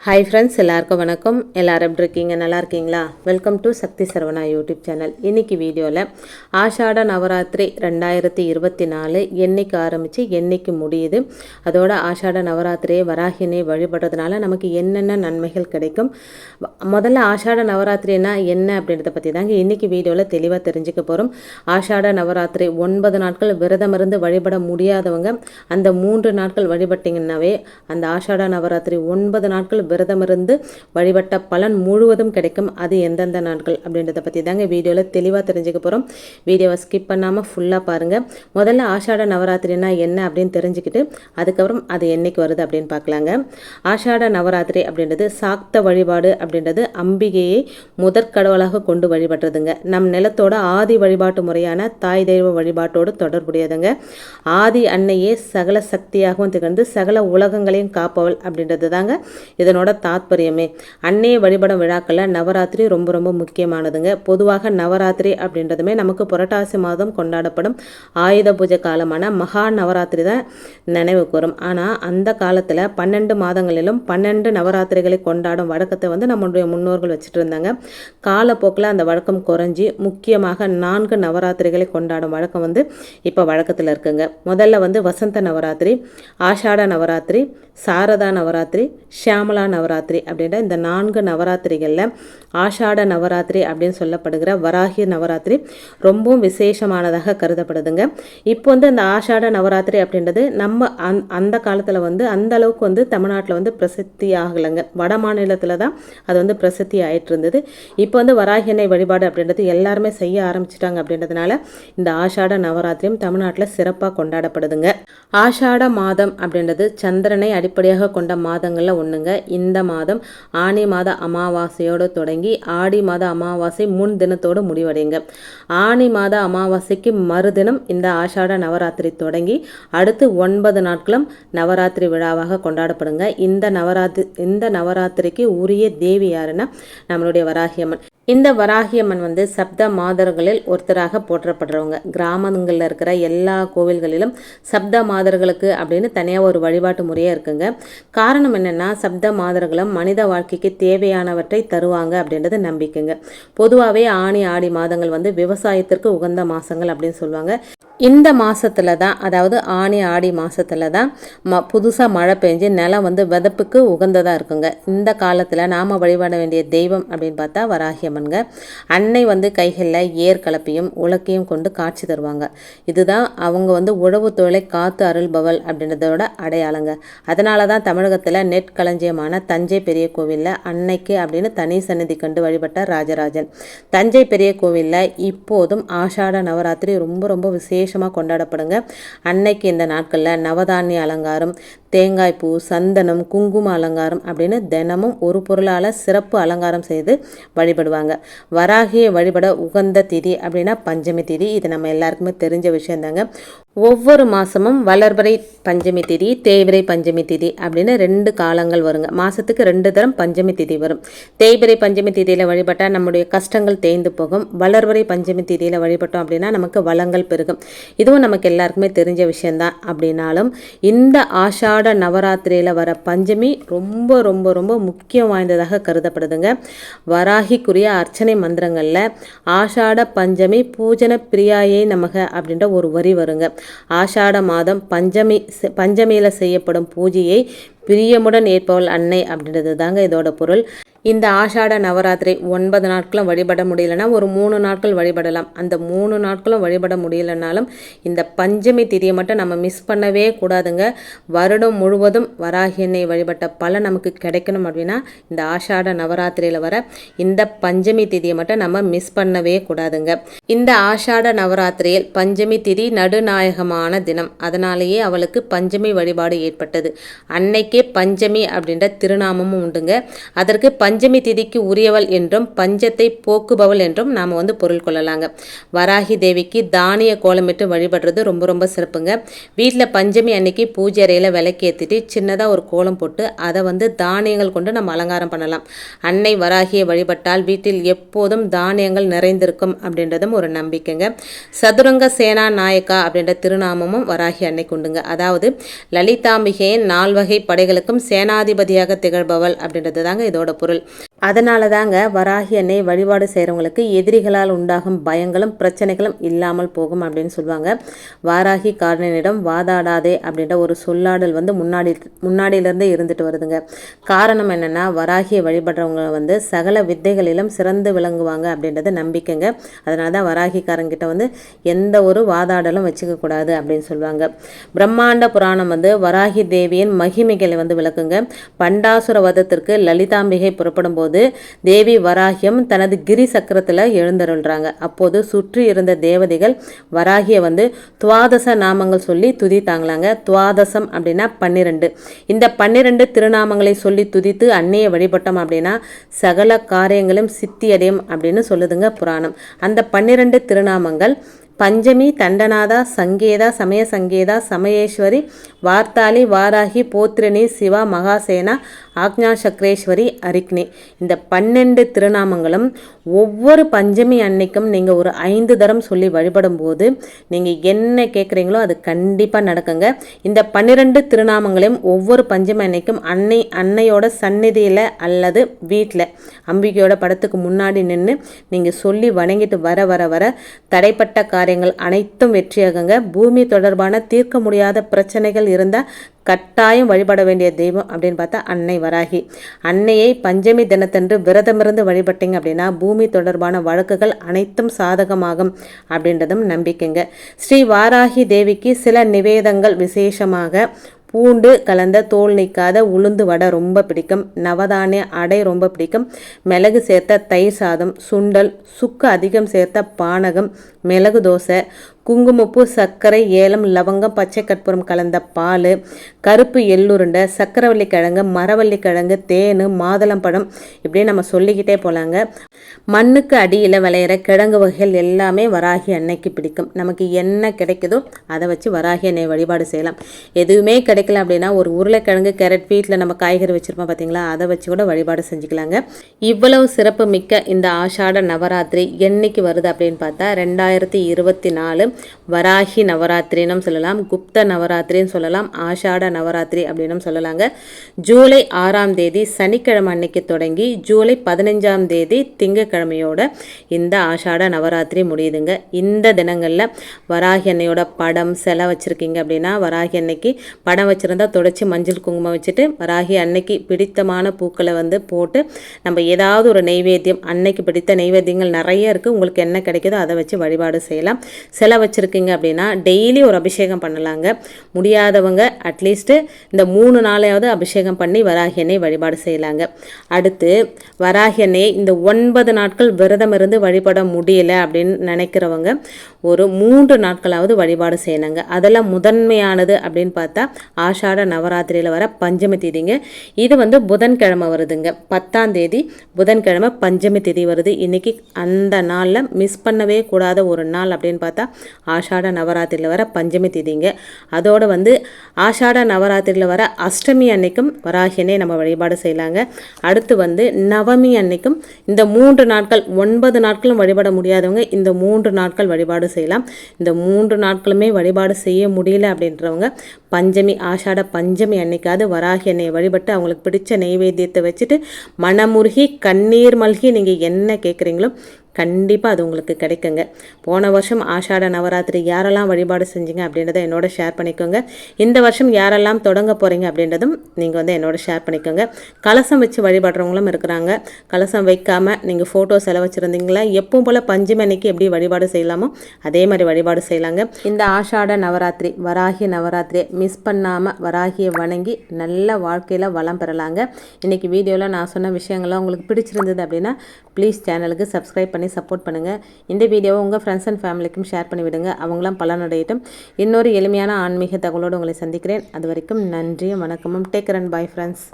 Hi friends, எல்லாருக்கும் வணக்கம். எல்லோரும் எப்படி இருக்கீங்க? நல்லா இருக்கீங்களா? Welcome to Sakthi Saravana YouTube channel. இன்றைக்கி வீடியோவில் ஆஷாட நவராத்திரி 2024 என்னைக்கு ஆரம்பித்து என்னைக்கு முடியுது, அதோட ஆஷாட நவராத்திரியை வராகினை வழிபடுறதுனால நமக்கு என்னென்ன நன்மைகள் கிடைக்கும், முதல்ல ஆஷாட நவராத்திரினா என்ன அப்படின்றத பற்றி தாங்க இன்றைக்கி வீடியோவில் தெளிவாக தெரிஞ்சுக்க போகிறோம். ஆஷாட நவராத்திரி 9 நாட்கள் விரதமிருந்து வழிபட முடியாதவங்க அந்த 3 நாட்கள் வழிபட்டிங்கன்னாவே அந்த ஆஷாட நவராத்திரி 9 நாட்கள் விரதமிருந்து வழிபட்ட பலன் முழுவதும் கிடைக்கும். அது எந்தெந்த நாட்கள் அப்படின்றத பற்றி தாங்க வீடியோவில் தெளிவாக தெரிஞ்சுக்க போகிறோம். வீடியோவை ஸ்கிப் பண்ணாமல் ஃபுல்லாக பாருங்கள். முதல்ல ஆஷாட நவராத்திரினா என்ன அப்படின்னு தெரிஞ்சுக்கிட்டு அதுக்கப்புறம் அது என்னைக்கு வருது அப்படின்னு பார்க்கலாங்க. ஆஷாட நவராத்திரி அப்படின்றது சாக்த வழிபாடு அப்படின்றது அம்பிகையை முதற்கடவுளாக கொண்டு வழிபடுறதுங்க. நம் நிலத்தோட ஆதி வழிபாட்டு முறையான தாய் தெய்வ வழிபாட்டோடு தொடர்புடையதுங்க. ஆதி அன்னையே சகல சக்தியாகவும் திகழ்ந்து சகல உலகங்களையும் காப்பவள் அப்படின்றது தாங்க இதனோட தாத்பரியமே. அன்னையை வழிபடும் விழாக்களில் நவராத்திரி ரொம்ப ரொம்ப முக்கியமானதுங்க. பொதுவாக நவராத்திரி அப்படின்றதுமே நமக்கு புரட்டாசி மாதம் கொண்டாடப்படும் ஆயுத பூஜை காலமான மகா நவராத்திரி தான் நினைவுக்கு வரும். ஆனால் அந்த காலத்தில் 12 மாதங்களிலும் 12 நவராத்திரிகளை கொண்டாடும் வழக்கத்தை நம்மளுடைய முன்னோர்கள் வச்சுட்டு இருந்தாங்க. காலப்போக்கில் அந்த வழக்கம் குறைஞ்சி முக்கியமாக 4 நவராத்திரிகளை கொண்டாடும் வழக்கம் இப்போ வழக்கத்தில் இருக்குங்க. முதல்ல வசந்த நவராத்திரி, ஆஷாட நவராத்திரி, சாரதா நவராத்திரி, ஷியாமலா நவராத்திரி அப்படின்ற இந்த 4 நவராத்திரிகளில் ஆஷாட நவராத்திரி அப்படின்னு சொல்லப்படுகிற வராகி நவராத்திரி ரொம்பவும் விசேஷமானதாக கருதப்படுதுங்க. இப்போ இந்த ஆஷாட நவராத்திரி அப்படின்றது நம்ம அந்த காலத்தில் அந்த அளவுக்கு தமிழ்நாட்டில் பிரசித்தி ஆகலைங்க. வட மாநிலத்தில் தான் அது பிரசித்தி ஆயிட்டு இருந்தது. இப்போ வராகினை வழிபாடு அப்படின்றது எல்லாருமே செய்ய ஆரம்பிச்சிட்டாங்க. அப்படின்றதுனால இந்த ஆஷாட நவராத்திரியும் தமிழ்நாட்டில் சிறப்பாக கொண்டாடப்படுதுங்க. ஆஷாட மாதம் அப்படின்றது சந்திரனை அடிப்படையாக கொண்ட மாதங்களில் ஒன்றுங்க. இந்த மாதம் ஆனி மாத அமாவாசையோடு தொடங்கி ஆடி மாத அமாவாசை முன் தினத்தோடு முடிவடைங்க. ஆனி மாத அமாவாசைக்கு மறுதினம் இந்த ஆஷாட நவராத்திரி தொடங்கி அடுத்து 9 நாட்களும் நவராத்திரி விழாவாக கொண்டாடப்படுங்க. இந்த நவராத்திரிக்கு உரிய தேவி யாருன்னா நம்மளுடைய வராகியம்மன். இந்த வராகியம்மன் சப்த மாதர்களில் ஒருத்தராக போற்றப்படுறவங்க. கிராமங்களில் இருக்கிற எல்லா கோவில்களிலும் சப்த மாதர்களுக்கு அப்படின்னு தனியாக ஒரு வழிபாட்டு முறையாக இருக்குங்க. காரணம் என்னென்னா, சப்த மாதர்களும் மனித வாழ்க்கைக்கு தேவையானவற்றை தருவாங்க அப்படின்றது நம்பிக்கைங்க. பொதுவாகவே ஆனி ஆடி மாதங்கள் விவசாயத்திற்கு உகந்த மாதங்கள் அப்படின்னு சொல்லுவாங்க. இந்த மாதத்தில் தான், அதாவது ஆனி ஆடி மாதத்தில் தான் புதுசாக மழை பெஞ்சு நிலம் விதப்புக்கு உகந்ததாக இருக்குங்க. இந்த காலத்தில் நாம் வழிபட வேண்டிய தெய்வம் அப்படின்னு பார்த்தா வராகியம்மன்ங்க. அன்னை கைகளில் ஏர் கலப்பையும் உலக்கையும் கொண்டு காட்சி தருவாங்க. இதுதான் அவங்க உழவு தொழிலை காத்து அருள்பவள் அப்படின்றதோட அடையாளங்க. அதனால தான் தமிழகத்தில் நெற்களஞ்சியமான தஞ்சை பெரிய கோவிலில் அன்னைக்கு அப்படின்னு தனி சந்நிதி கண்டு வழிபட்ட ராஜராஜன். தஞ்சை பெரிய கோவிலில் இப்போதும் ஆஷாட நவராத்திரி ரொம்ப ரொம்ப விசேஷமாக கொண்டாடப்படுங்க. அன்னைக்கு இந்த நாட்களில் நவதானிய அலங்காரம், தேங்காய் பூ, சந்தனம், குங்கும அலங்காரம் அப்படின்னு தினமும் ஒரு பொருளால் சிறப்பு அலங்காரம் செய்து வழிபடுவாங்க. வராகியை வழிபட உகந்த திதி அப்படின்னா பஞ்சமி திதி. இது நம்ம எல்லாருக்குமே தெரிஞ்ச விஷயந்தாங்க. ஒவ்வொரு மாதமும் வளர்பிறை பஞ்சமி திதி, தேய்பிறை பஞ்சமி திதி அப்படின்னு 2 காலங்கள் வருங்க. மாதத்துக்கு 2 தரம் பஞ்சமி திதி வரும். தேய்பிறை பஞ்சமி திதியில் வழிபட்டால் நம்முடைய கஷ்டங்கள் தேய்ந்து போகும். வளர்பிறை பஞ்சமி திதியில் வழிபட்டோம் அப்படின்னா நமக்கு வளங்கள் பெருகும். இதுவும் நமக்கு எல்லாருக்குமே தெரிஞ்ச விஷயந்தான். அப்படின்னாலும் இந்த ஆஷாட நவராத்திரியில் வர பஞ்சமி ரொம்ப ரொம்ப ரொம்ப முக்கியம் வாய்ந்ததாக கருதப்படுதுங்க. வராகிக்குரிய அர்ச்சனை மந்திரங்களில் ஆஷாட பஞ்சமி பூஜன பிரியாயை நமக அப்படின்ற ஒரு வரி வருங்க. ஆஷாட மாதம் பஞ்சமியில் செய்யப்படும் பூஜையை பிரியமுடன் ஏற்பவள் அன்னை அப்படின்றது தாங்க இதோட பொருள். இந்த ஆஷாட நவராத்திரி 9 நாட்களும் வழிபட முடியலன்னா ஒரு 3 நாட்கள் வழிபடலாம். அந்த 3 நாட்களும் வழிபட முடியலனாலும் இந்த பஞ்சமி திதியை மட்டும் நம்ம மிஸ் பண்ணவே கூடாதுங்க. வருடம் முழுவதும் வராகினை வழிபட்ட பலன் நமக்கு கிடைக்கணும் அப்படின்னா இந்த ஆஷாட நவராத்திரியில் வர இந்த பஞ்சமி திதியை மட்டும் நம்ம மிஸ் பண்ணவே கூடாதுங்க. இந்த ஆஷாட நவராத்திரியில் பஞ்சமி திதி நடுநாயகமான தினம். அதனாலேயே அவளுக்கு பஞ்சமி வழிபாடு ஏற்பட்டது. அன்னைக்கே பஞ்சமி அப்படின்ற திருநாமமும் உண்டுங்க. அதற்கு பஞ்சமி திதிக்கு உரியவள் என்றும் பஞ்சத்தை போக்குபவள் என்றும் நாம் பொருள் கொள்ளலாங்க. வராகி தேவிக்கு தானிய கோலமிட்டு வழிபடுறது ரொம்ப ரொம்ப சிறப்புங்க. வீட்டில் பஞ்சமி அன்னைக்கு பூஜை அறையில் விளக்கேற்றிட்டு சின்னதாக ஒரு கோலம் போட்டு அதை தானியங்கள் கொண்டு நம்ம அலங்காரம் பண்ணலாம். அன்னை வராகியை வழிபட்டால் வீட்டில் எப்போதும் தானியங்கள் நிறைந்திருக்கும் அப்படின்றதும் ஒரு நம்பிக்கைங்க. சதுரங்க சேனா நாயக்கா அப்படின்ற திருநாமமும் வராகி அன்னைக்கு உண்டுங்க. அதாவது லலிதாம்பிகையின் 4 வகை படைகளுக்கும் சேனாதிபதியாக திகழ்பவள் அப்படின்றது தாங்க இதோட பொருள். அதனால தாங்க வராகி அன்னை வழிபாடு செய்கிறவங்களுக்கு எதிரிகளால் உண்டாகும் பயங்களும் பிரச்சனைகளும் இல்லாமல் போகும் அப்படின்னு சொல்லுவாங்க. வாராகி காரனிடம் வாதாடாதே அப்படின்ற ஒரு சொல்லாடல் முன்னாடியிலேருந்தே இருந்துட்டு வருதுங்க. காரணம் என்னென்னா வராகியை வழிபடுறவங்க சகல வித்தைகளிலும் சிறந்து விளங்குவாங்க அப்படின்றது நம்பிக்கைங்க. அதனால தான் வராகிக்காரங்கிட்ட எந்த ஒரு வாதாடலும் வச்சுக்க கூடாது அப்படின்னு சொல்லுவாங்க. பிரம்மாண்ட புராணம் வராகி தேவியின் மகிமைகளை விளக்குங்க. பண்டாசுர வதத்திற்கு லலிதாம்பிகை புறப்படும் போது தேவி வராகியம் தனது கிரி சக்கரத்தில் எழுந்தருள்றாங்க. அப்போது சுற்றி இருந்த தேவதைகள் வராகியை துவாதச நாமங்கள் சொல்லி துதித்தாங்களாங்க. துவாதசம் அப்படின்னா 12. இந்த 12 திருநாமங்களை சொல்லி துதித்து அன்னையை வழிபட்டோம் அப்படின்னா சகல காரியங்களும் சித்தியடையும் அப்படின்னு சொல்லுதுங்க புராணம். அந்த 12 திருநாமங்கள் பஞ்சமி, தண்டநாதா, சங்கேதா, சமய சங்கேதா, சமயேஸ்வரி, வார்த்தாளி, வாராகி, போத்ரினி, சிவா, மகாசேனா, ஆக்ஞா சக்ரேஸ்வரி, அரிக்னி. இந்த 12 திருநாமங்களும் ஒவ்வொரு பஞ்சமி அன்னைக்கும் நீங்கள் ஒரு 5 தரம் சொல்லி வழிபடும் போது நீங்கள் என்ன கேட்குறீங்களோ அது கண்டிப்பாக நடக்குங்க. இந்த 12 திருநாமங்களையும் ஒவ்வொரு பஞ்சமி அன்னைக்கும் அன்னையோட சந்நிதியில் அல்லது வீட்டில் அம்பிகையோட படத்துக்கு முன்னாடி நின்று நீங்கள் சொல்லி வணங்கிட்டு வர வர வர தடைப்பட்ட காரியங்கள் அனைத்தும் வெற்றியாகுங்க. பூமி தொடர்பான தீர்க்க முடியாத பிரச்சனைகள் இருந்தால் கட்டாயம் வழிபட வேண்டிய தெய்வம் அப்படின்னு பார்த்தா அன்னை வராகி. அன்னையை பஞ்சமி தினத்தன்று விரதமிருந்து வழிபட்டீங்க அப்படின்னா பூமி தொடர்பான வழக்குகள் அனைத்தும் சாதகமாகும் அப்படின்றதும் நம்பிக்கைங்க. ஸ்ரீ வாராகி தேவிக்கு சில நிவேதங்கள் விசேஷமாக பூண்டு கலந்த தோல் நீக்காத உளுந்து வடை ரொம்ப பிடிக்கும். நவதானிய அடை ரொம்ப பிடிக்கும். மிளகு சேர்த்த தயிர் சாதம், சுண்டல், சுக்கு அதிகம் சேர்த்த பானகம், மிளகு தோசை, குங்குமப்பூ, சர்க்கரை, ஏலம், லவங்கம், பச்சை கற்பூரம் கலந்த பால், கருப்பு எள்ளுருண்டை, சக்கரவள்ளி கிழங்கு, மரவள்ளி கிழங்கு, தேன், மாதுளம்பழம், இப்படியே நம்ம சொல்லிக்கிட்டே போகலாங்க. மண்ணுக்கு அடியில் விளையிற கிழங்கு வகைகள் எல்லாமே வராகி அன்னைக்கு பிடிக்கும். நமக்கு என்ன கிடைக்குதோ அதை வச்சு வராகி அன்னை வழிபாடு செய்யலாம். எதுவுமே கிடைக்கல அப்படின்னா ஒரு உருளைக்கிழங்கு, கேரட், வீட்டில் நம்ம காய்கறி வச்சுருப்போம் பார்த்தீங்களா, அதை வச்சு கூட வழிபாடு செஞ்சுக்கலாங்க. இவ்வளவு சிறப்பு மிக்க இந்த ஆஷாட நவராத்திரி என்னைக்கு வருது அப்படின்னு பார்த்தா 2024 வராகி நவராத்திரின்னு சொல்லலாம், குப்த நவராத்திரின்னு சொல்லலாம், ஆஷாட நவராத்திரி அப்படின்னு சொல்லலாங்க. ஜூலை 6ஆம் தேதி சனிக்கிழமை அன்னைக்கு தொடங்கி ஜூலை 15ஆம் தேதி திங்கக்கிழமையோட இந்த ஆஷாட நவராத்திரி முடியுதுங்க. இந்த தினங்களில் வராகி அன்னையோட படம் சிலை வச்சுருக்கீங்க அப்படின்னா வராகி அன்னைக்கு படம் வச்சுருந்தா தொடச்சி மஞ்சள் குங்குமம் வச்சுட்டு வராகி அன்னைக்கு பிடித்தமான பூக்களை போட்டு நம்ம ஏதாவது ஒரு நெய்வேத்தியம், அன்னைக்கு பிடித்த நெய்வேத்தியங்கள் நிறைய இருக்குது, உங்களுக்கு என்ன கிடைக்குதோ அதை வச்சு வழிபாடு செய்யலாம். சிலை வச்சுருக்கீங்க அப்படின்னா டெய்லி ஒரு அபிஷேகம் பண்ணலாங்க. முடியாதவங்க அட்லீஸ்ட்டு இந்த 3 நாளையாவது அபிஷேகம் பண்ணி வராகி அன்னை வழிபாடு செய்யலாங்க. அடுத்து வராகி அன்னையை இந்த 9 நாட்கள் விரதம் இருந்து வழிபட முடியல அப்படின்னு நினைக்கிறவங்க ஒரு 3 நாட்களாவது வழிபாடு செய்யணுங்க. அதெல்லாம் முதன்மையானது அப்படின்னு பார்த்தா ஆஷாட நவராத்திரியில் வர பஞ்சமி திதிங்க. இது புதன்கிழமை வருதுங்க. 10ஆம் தேதி புதன்கிழமை பஞ்சமி திதி வருது. இன்னைக்கு அந்த நாளில் மிஸ் பண்ணவே கூடாத ஒரு நாள் அப்படின்னு பார்த்தா ஆஷாட நவராத்திரியில் வர பஞ்சமி திதிங்க. அதோட ஆஷாட நவராத்திரியில் வர அஷ்டமி அன்னைக்கும் வராகியனை நம்ம வழிபாடு செய்யலாங்க. அடுத்து நவமி அன்னைக்கும் இந்த 3 நாட்கள் 9 நாட்களும் வழிபட முடியாதவங்க இந்த 3 நாட்கள் வழிபாடு செய்யலாம். இந்த 3 நாட்களுமே வழிபாடு செய்ய முடியல அப்படின்றவங்க பஞ்சமி ஆஷாட பஞ்சமி அன்னைக்காவது வராகி அன்னையை வழிபட்டு அவங்களுக்கு பிடிச்ச நெய்வேத்தியத்தை வச்சுட்டு மனமுருகி கண்ணீர் மல்கி நீங்கள் என்ன கேட்குறீங்களோ கண்டிப்பாக அது உங்களுக்கு கிடைக்குங்க. போன வருஷம் ஆஷாட நவராத்திரி யாரெல்லாம் வழிபாடு செஞ்சீங்க அப்படின்றத என்னோட ஷேர் பண்ணிக்கோங்க. இந்த வருஷம் யாரெல்லாம் தொடங்க போகிறீங்க அப்படின்றதும் நீங்கள் என்னோட ஷேர் பண்ணிக்கோங்க. கலசம் வச்சு வழிபடுறவங்களும் இருக்கிறாங்க. கலசம் வைக்காமல் நீங்கள் ஃபோட்டோ செலவு வச்சுருந்தீங்களா எப்பவும் போல் பஞ்சமி அன்னைக்கு எப்படி வழிபாடு செய்யலாமோ அதே மாதிரி வழிபாடு செய்யலாங்க. இந்த ஆஷாட நவராத்திரி வராகி நவராத்திரியை மிஸ் பண்ணாமல் வராகியை வணங்கி நல்ல வாழ்க்கையில் வளம் பெறலாங்க. இன்றைக்கி வீடியோவில் நான் சொன்ன விஷயங்கள்லாம் உங்களுக்கு பிடிச்சிருந்தது அப்படின்னா ப்ளீஸ் சேனலுக்கு சப்ஸ்கிரைப் பண்ணி சப்போர்ட் பண்ணுங்கள். இந்த வீடியோவை உங்கள் ஃப்ரெண்ட்ஸ் அண்ட் ஃபேமிலிக்கும் ஷேர் பண்ணிவிடுங்க. அவங்களாம் பலனடையட்டும். இன்னொரு எளிமையான ஆன்மீக தகவலோடு உங்களை சந்திக்கிறேன். அது வரைக்கும் நன்றியும் வணக்கமும். Take care and bye friends.